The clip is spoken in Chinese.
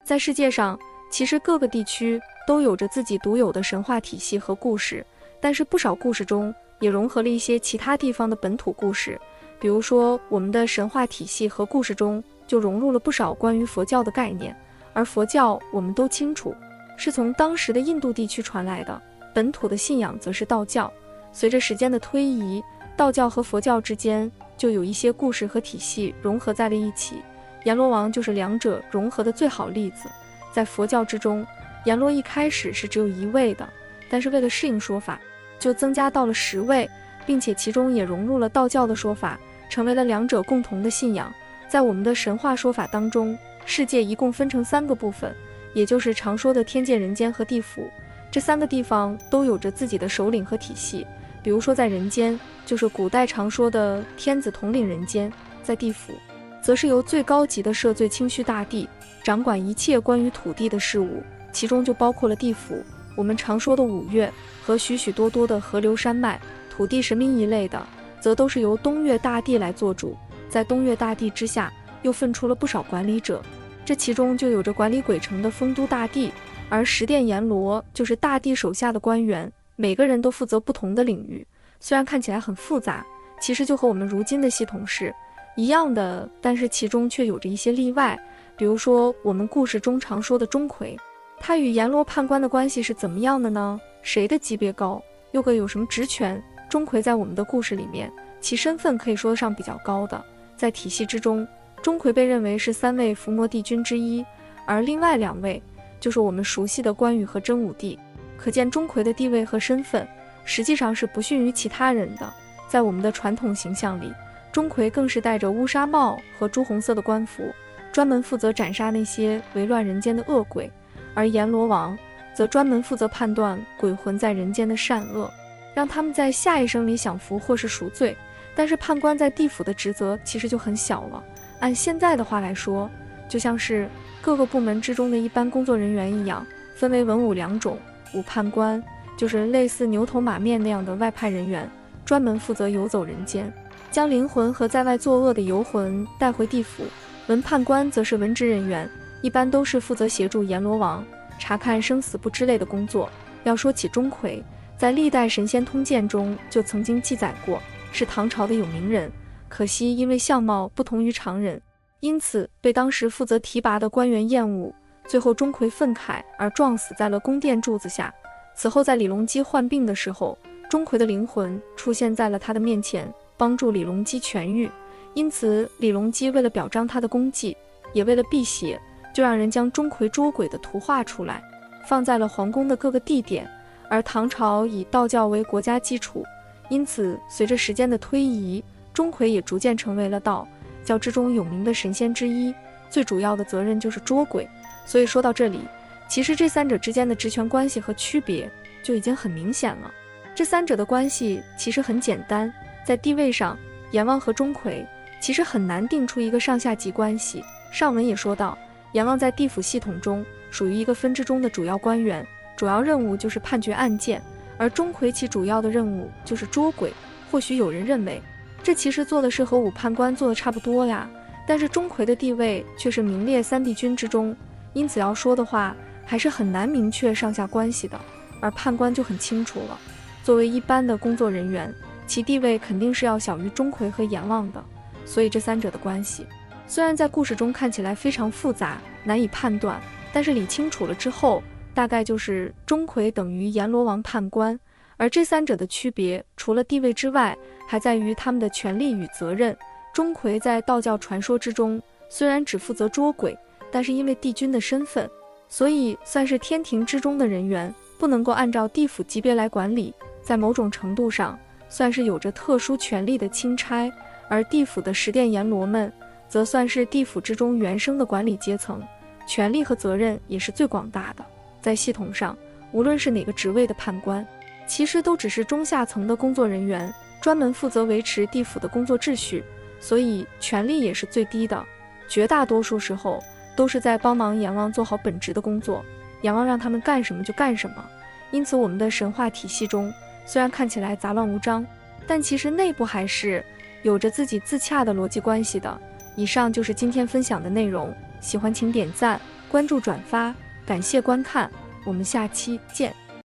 在世界上，其实各个地区都有着自己独有的神话体系和故事，但是不少故事中也融合了一些其他地方的本土故事。比如说，我们的神话体系和故事中就融入了不少关于佛教的概念，而佛教我们都清楚，是从当时的印度地区传来的，本土的信仰则是道教。随着时间的推移，道教和佛教之间就有一些故事和体系融合在了一起，阎罗王就是两者融合的最好例子。在佛教之中，阎罗一开始是只有1位的，但是为了适应说法，就增加到了10位，并且其中也融入了道教的说法，成为了两者共同的信仰。在我们的神话说法当中，世界一共分成3个部分，也就是常说的天界、人间和地府。这3个地方都有着自己的首领和体系。比如说在人间，就是古代常说的天子统领人间；在地府，则是由最高级的赦罪清虚大帝掌管一切关于土地的事物，其中就包括了地府，我们常说的5岳和许许多多的河流山脉、土地神明一类的，则都是由东岳大帝来做主。在东岳大帝之下，又分出了不少管理者，这其中就有着管理鬼城的酆都大帝，而十殿阎罗就是大帝手下的官员，每个人都负责不同的领域。虽然看起来很复杂，其实就和我们如今的系统是一样的，但是其中却有着一些例外。比如说我们故事中常说的钟馗，他与阎罗判官的关系是怎么样的呢？谁的级别高，又各有什么职权？钟馗在我们的故事里面，其身份可以说得上比较高的。在体系之中，钟馗被认为是3位伏魔帝君之一，而另外2位就是我们熟悉的关羽和真武帝。可见钟馗的地位和身份实际上是不逊于其他人的。在我们的传统形象里，钟馗更是戴着乌纱帽和朱红色的官服，专门负责斩杀那些为乱人间的恶鬼，而阎罗王则专门负责判断鬼魂在人间的善恶，让他们在下一生里享福或是赎罪。但是判官在地府的职责其实就很小了，按现在的话来说，就像是各个部门之中的一般工作人员一样，分为文武2种。武判官就是类似牛头马面那样的外派人员，专门负责游走人间，将灵魂和在外作恶的游魂带回地府。文判官则是文职人员，一般都是负责协助阎罗王查看生死簿之类的工作。要说起钟馗，在历代神仙通鉴中就曾经记载过，是唐朝的有名人，可惜因为相貌不同于常人，因此被当时负责提拔的官员厌恶，最后钟馗愤慨而撞死在了宫殿柱子下。此后在李隆基患病的时候，钟馗的灵魂出现在了他的面前，帮助李隆基痊愈。因此李隆基为了表彰他的功绩，也为了辟邪，就让人将钟馗捉鬼的图画出来，放在了皇宫的各个地点。而唐朝以道教为国家基础，因此随着时间的推移，钟馗也逐渐成为了道教之中有名的神仙之一，最主要的责任就是捉鬼。所以说到这里，其实这3者之间的职权关系和区别就已经很明显了。这3者的关系其实很简单，在地位上，阎王和钟馗其实很难定出一个上下级关系。上文也说到，阎王在地府系统中属于一个分支中的主要官员，主要任务就是判决案件，而钟馗其主要的任务就是捉鬼。或许有人认为，这其实做的是和武判官做的差不多呀，但是钟馗的地位却是名列3帝君之中，因此要说的话还是很难明确上下关系的。而判官就很清楚了，作为一般的工作人员，其地位肯定是要小于钟馗和阎王的。所以这3者的关系虽然在故事中看起来非常复杂，难以判断，但是理清楚了之后，大概就是钟馗等于阎罗王判官。而这3者的区别除了地位之外，还在于他们的权利与责任。钟馗在道教传说之中虽然只负责捉鬼，但是因为帝君的身份，所以算是天庭之中的人员，不能够按照地府级别来管理，在某种程度上算是有着特殊权力的钦差。而地府的10殿阎罗们则算是地府之中原生的管理阶层，权力和责任也是最广大的。在系统上，无论是哪个职位的判官，其实都只是中下层的工作人员，专门负责维持地府的工作秩序，所以权力也是最低的。绝大多数时候都是在帮忙阎王做好本职的工作，阎王让他们干什么就干什么。因此我们的神话体系中虽然看起来杂乱无章，但其实内部还是有着自己自洽的逻辑关系的。以上就是今天分享的内容，喜欢请点赞，关注转发，感谢观看，我们下期见。